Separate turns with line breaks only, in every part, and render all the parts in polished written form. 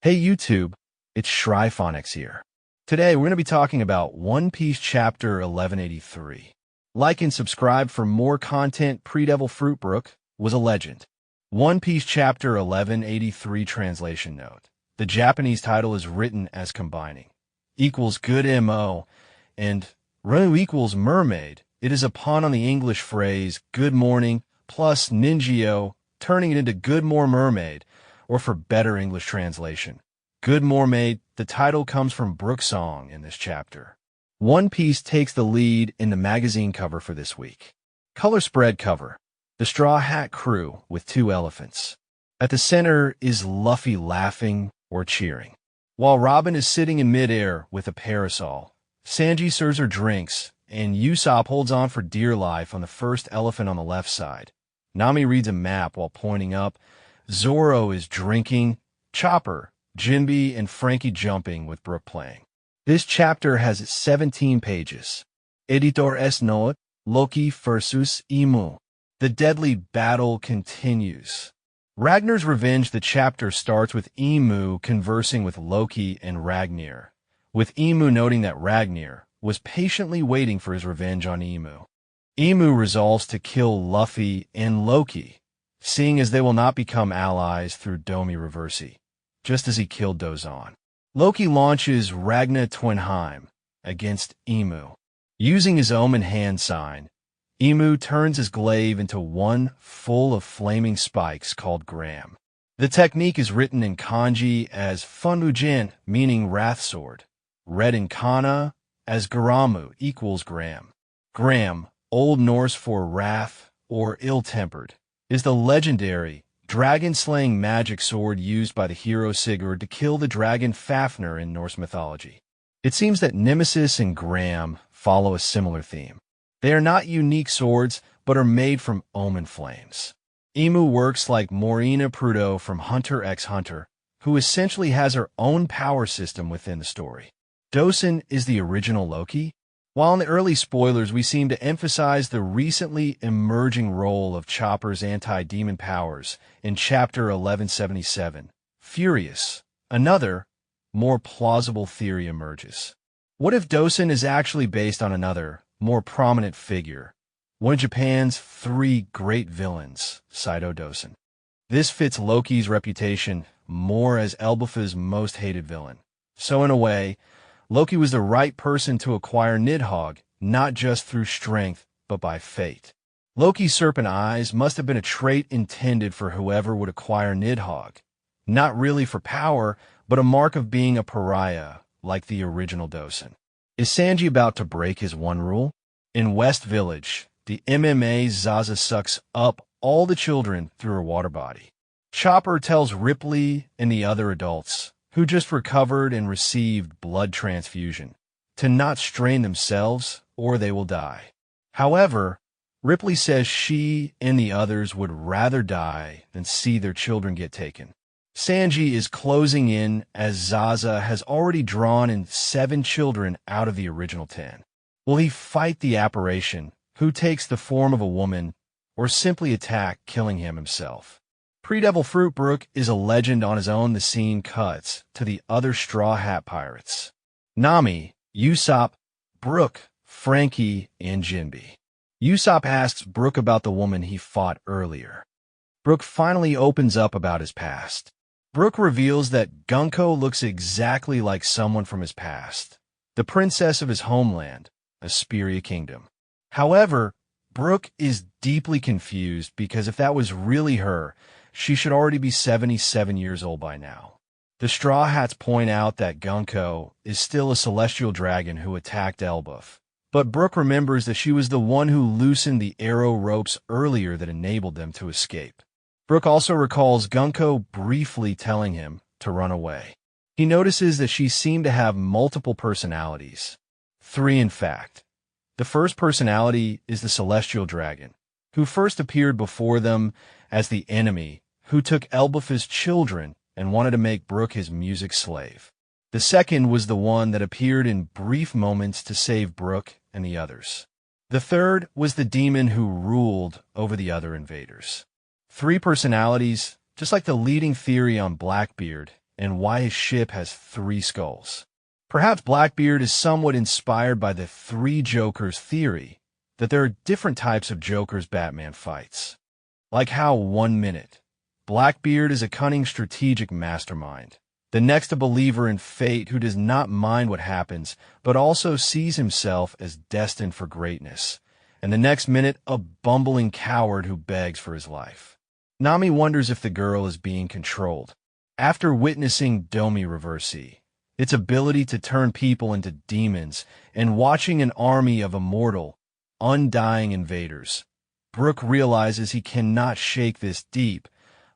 Hey YouTube, it's ShryphonX here. Today we're going to be talking about One Piece Chapter 1183. Like and subscribe for more content. Pre-Devil Fruit Brook was a legend. One Piece Chapter 1183 translation note. The Japanese title is written as combining equals good MO and Renu equals mermaid. It is a pun on the English phrase good morning plus ninjio, turning it into good more mermaid, or for better English translation, Good Mermaid. The title comes from Brook's song in this chapter. One Piece takes the lead in the magazine cover for this week. Color spread cover. The Straw Hat Crew with two elephants. At the center is Luffy laughing or cheering, while Robin is sitting in midair with a parasol. Sanji serves her drinks, and Usopp holds on for dear life on the first elephant on the left side. Nami reads a map while pointing up. Zoro is drinking, Chopper, Jinbe, and Frankie jumping with Brook playing. This chapter has 17 pages. Editor S. Note, Loki versus Imu. The deadly battle continues. Ragnar's Revenge. The chapter starts with Imu conversing with Loki and Ragnar, with Imu noting that Ragnar was patiently waiting for his revenge on Imu. Imu resolves to kill Luffy and Loki, seeing as they will not become allies through Domi Reversi, just as he killed Dozan. Loki launches Ragna Twinheim against Imu. Using his omen hand sign, Imu turns his glaive into one full of flaming spikes called Gram. The technique is written in kanji as Funmujin, meaning wrath sword, read in kana as Garamu equals Gram. Gram, Old Norse for wrath or ill-tempered, is the legendary dragon-slaying magic sword used by the hero Sigurd to kill the dragon Fafnir in Norse mythology. It seems that Nemesis and Gram follow a similar theme. They are not unique swords, but are made from omen flames. Imu works like Morina Prudo from Hunter x Hunter, who essentially has her own power system within the story. Dosen is the original Loki. While in the early spoilers we seem to emphasize the recently emerging role of Chopper's anti-demon powers in Chapter 1177, Furious, another, more plausible theory emerges. What if Dosen is actually based on another, more prominent figure, one of Japan's three great villains, Saido Dosen? This fits Loki's reputation more as Elbafa's most hated villain. So in a way, Loki was the right person to acquire Nidhogg, not just through strength, but by fate. Loki's serpent eyes must have been a trait intended for whoever would acquire Nidhogg, not really for power, but a mark of being a pariah, like the original Dosen. Is Sanji about to break his one rule? In West Village, the MMA Zaza sucks up all the children through her water body. Chopper tells Ripley and the other adults, who just recovered and received blood transfusion, to not strain themselves or they will die. However, Ripley says she and the others would rather die than see their children get taken. Sanji is closing in as Zaza has already drawn in 7 children out of the original 10. Will he fight the apparition, who takes the form of a woman, or simply attack, killing him himself? Pre-Devil Fruit Brook is a legend on his own. The scene cuts to the other Straw Hat pirates: Nami, Usopp, Brook, Frankie, and Jinbe. Usopp asks Brook about the woman he fought earlier. Brook finally opens up about his past. Brook reveals that Gunko looks exactly like someone from his past, the princess of his homeland, Asperia Kingdom. However, Brook is deeply confused because if that was really her, she should already be 77 years old by now. The Straw Hats point out that Gunko is still a celestial dragon who attacked Elbaf, but Brook remembers that she was the one who loosened the arrow ropes earlier that enabled them to escape. Brook also recalls Gunko briefly telling him to run away. He notices that she seemed to have multiple personalities. 3 in fact. The first personality is the celestial dragon, who first appeared before them as the enemy who took Elbafa's children and wanted to make Brook his music slave. The second was the one that appeared in brief moments to save Brook and the others. The third was the demon who ruled over the other invaders. 3 personalities, just like the leading theory on Blackbeard, and why his ship has 3 skulls. Perhaps Blackbeard is somewhat inspired by the 3 Jokers theory, that there are different types of Jokers Batman fights. Like how 1 minute, Blackbeard is a cunning strategic mastermind. The next a believer in fate who does not mind what happens, but also sees himself as destined for greatness. And the next minute, a bumbling coward who begs for his life. Nami wonders if the girl is being controlled. After witnessing Domi Reversi, its ability to turn people into demons, and watching an army of immortal, undying invaders, Brook realizes he cannot shake this deep,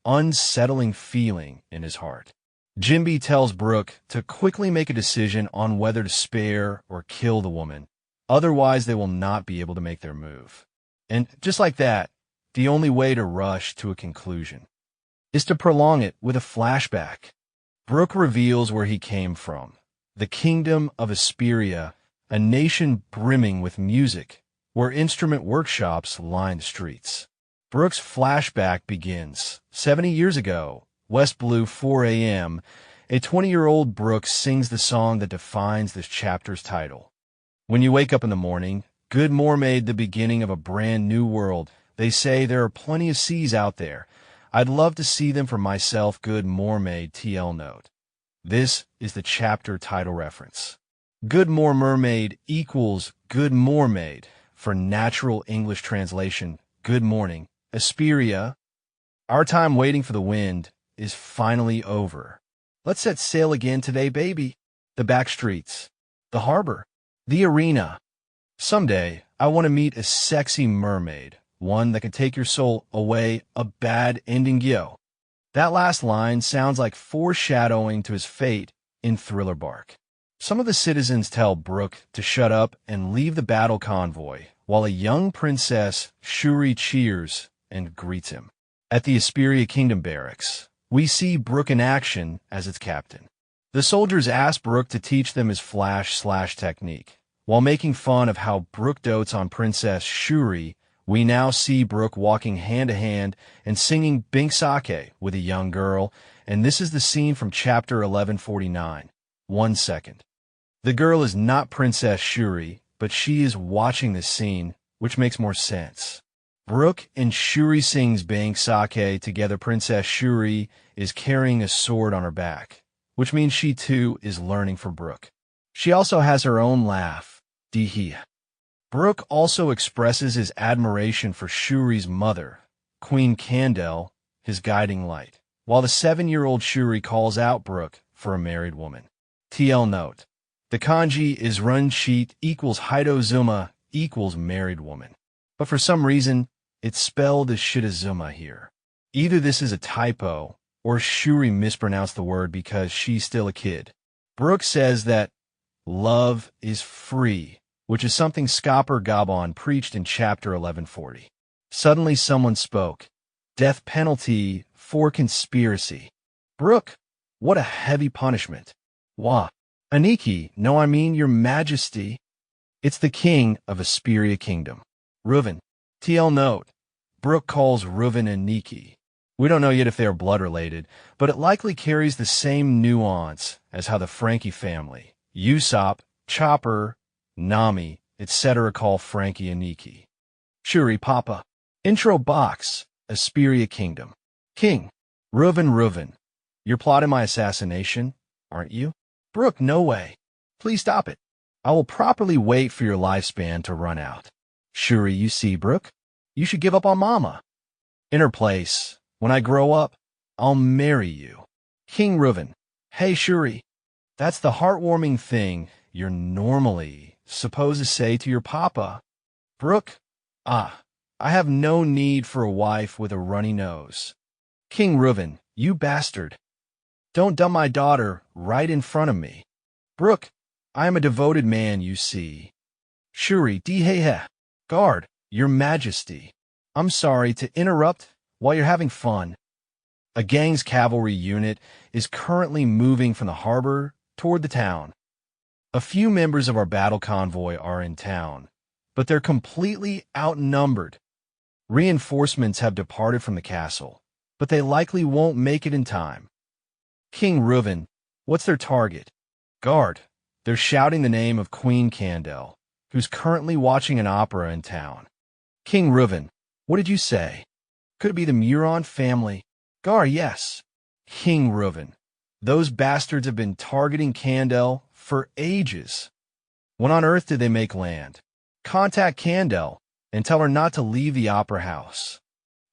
unsettling feeling in his heart. Jinbe tells Brook to quickly make a decision on whether to spare or kill the woman, otherwise they will not be able to make their move. And just like that, the only way to rush to a conclusion is to prolong it with a flashback. Brook reveals where he came from, the kingdom of Asperia, a nation brimming with music, where instrument workshops line the streets. Brook's flashback begins 70 years ago, West Blue, 4 a.m., a 20-year-old Brook sings the song that defines this chapter's title. When you wake up in the morning, good mermaid, the beginning of a brand new world. They say there are plenty of seas out there. I'd love to see them for myself, good mermaid, TL note. This is the chapter title reference. Good mermaid equals good mermaid. For natural English translation, good morning, Asperia. Our time waiting for the wind is finally over. Let's set sail again today, baby. The back streets, the harbor, the arena. Someday, I want to meet a sexy mermaid, one that can take your soul away, a bad ending, yo. That last line sounds like foreshadowing to his fate in Thriller Bark. Some of the citizens tell Brook to shut up and leave the battle convoy, while a young princess, Shuri, cheers and greets him. At the Asperia Kingdom barracks, we see Brook in action as its captain. The soldiers ask Brook to teach them his flash/slash technique. While making fun of how Brook dotes on Princess Shuri, we now see Brook walking hand-to-hand and singing Bink Sake with a young girl, and this is the scene from chapter 1149. 1 second. The girl is not Princess Shuri, but she is watching this scene, which makes more sense. Brook and Shuri sings Bink Sake together. Princess Shuri is carrying a sword on her back, which means she too is learning from Brook. She also has her own laugh, Dee. Brook also expresses his admiration for Shuri's mother, Queen Candle, his guiding light, while the 7-year-old Shuri calls out Brook for a married woman. TL note. The kanji is runcheat equals Haidozuma equals married woman. But for some reason, it's spelled as Shitazuma here. Either this is a typo, or Shuri mispronounced the word because she's still a kid. Brook says that love is free, which is something Scopper Gabon preached in chapter 1140. Suddenly someone spoke. Death penalty for conspiracy. Brook, what a heavy punishment. Wah. Aniki, no I mean your majesty. It's the king of Asperia Kingdom. Reuven. TL note. Brook calls Reuven Aniki. We don't know yet if they are blood related, but it likely carries the same nuance as how the Frankie family, Usopp, Chopper, Nami, etc. call Frankie Aniki. Shuri Papa. Intro box. Asperia Kingdom. King. Reuven. You're plotting my assassination, aren't you? Brook, no way. Please stop it. I will properly wait for your lifespan to run out. Shuri, you see, Brook? You should give up on Mama. In her place, when I grow up, I'll marry you. King Reuven. Hey, Shuri. That's the heartwarming thing you're normally supposed to say to your papa. Brook. I have no need for a wife with a runny nose. King Reuven, you bastard. Don't dump my daughter right in front of me. Brook, I am a devoted man, you see. Shuri, Dihehe. Guard, your majesty. I'm sorry to interrupt while you're having fun. A gang's cavalry unit is currently moving from the harbor toward the town. A few members of our battle convoy are in town, but they're completely outnumbered. Reinforcements have departed from the castle, but they likely won't make it in time. King Reuven, what's their target? Guard, they're shouting the name of Queen Candel, who's currently watching an opera in town. King Reuven, what did you say? Could it be the Muron family? Guard, yes. King Reuven, those bastards have been targeting Candel for ages. When on earth did they make land? Contact Candel and tell her not to leave the opera house.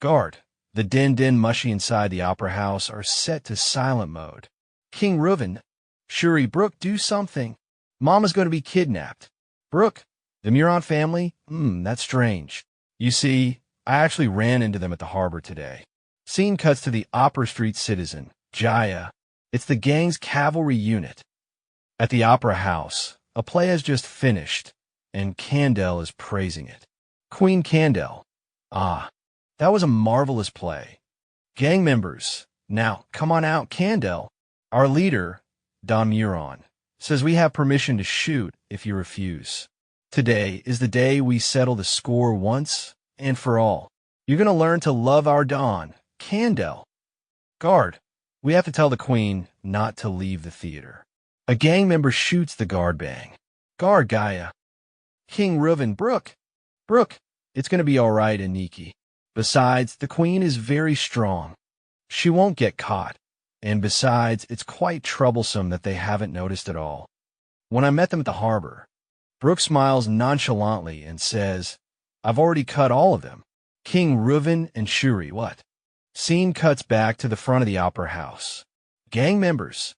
Guard, the din mushy inside the opera house are set to silent mode. King Reuven, Shuri, Brook, do something. Mama's going to be kidnapped. Brook, the Muron family? That's strange. You see, I actually ran into them at the harbor today. Scene cuts to the Opera Street citizen, Jaya. It's the gang's cavalry unit. At the opera house, a play has just finished, and Candel is praising it. Queen Candel. Ah, that was a marvelous play. Gang members, now come on out, Candel. Our leader, Don Muron, says we have permission to shoot if you refuse. Today is the day we settle the score once and for all. You're going to learn to love our Don, Candel. Guard, we have to tell the Queen not to leave the theater. A gang member shoots the guard bang. Guard, Gaia. King Reuven, Brook, it's going to be all right, Aniki. Besides, the Queen is very strong. She won't get caught. And besides, it's quite troublesome that they haven't noticed at all. When I met them at the harbor, Brook smiles nonchalantly and says, I've already cut all of them. King Reuven and Shuri, what? Scene cuts back to the front of the opera house. Gang members.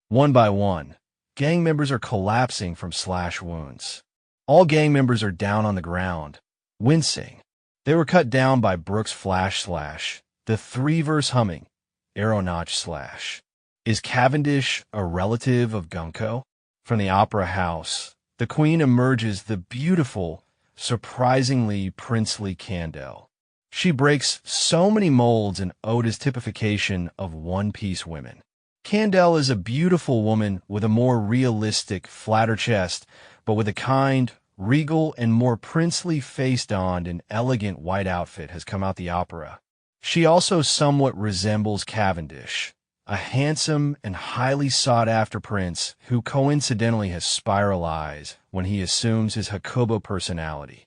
One by one, gang members are collapsing from slash wounds. All gang members are down on the ground, wincing. They were cut down by Brook's flash slash, the 3-verse humming, arrow notch slash. Is Cavendish a relative of Gunko? From the opera house, the Queen emerges the beautiful, surprisingly princely Candel. She breaks so many molds in Oda's typification of one-piece women. Candel is a beautiful woman with a more realistic, flatter chest, but with a kind, regal, and more princely face donned an elegant white outfit has come out the opera. She also somewhat resembles Cavendish, a handsome and highly sought-after prince who coincidentally has spiral eyes when he assumes his Hakubo personality.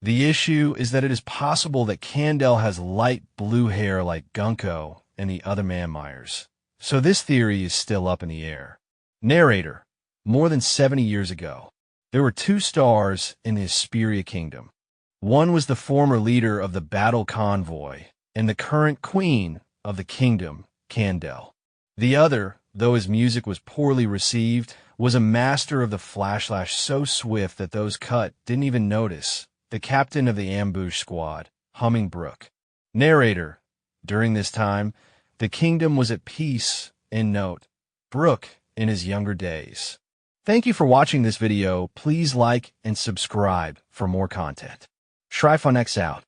The issue is that it is possible that Candel has light blue hair like Gunko and the other Manmeyers. So this theory is still up in the air. Narrator, more than 70 years ago, there were 2 stars in the Hesperia Kingdom. One was the former leader of the battle convoy and the current queen of the kingdom, Candel. The other, though his music was poorly received, was a master of the flash slash so swift that those cut didn't even notice, the captain of the ambush squad, humming Brook. Narrator, during this time, the kingdom was at peace, and note, Brook in his younger days. Thank you for watching this video. Please like and subscribe for more content. ShryphonX out.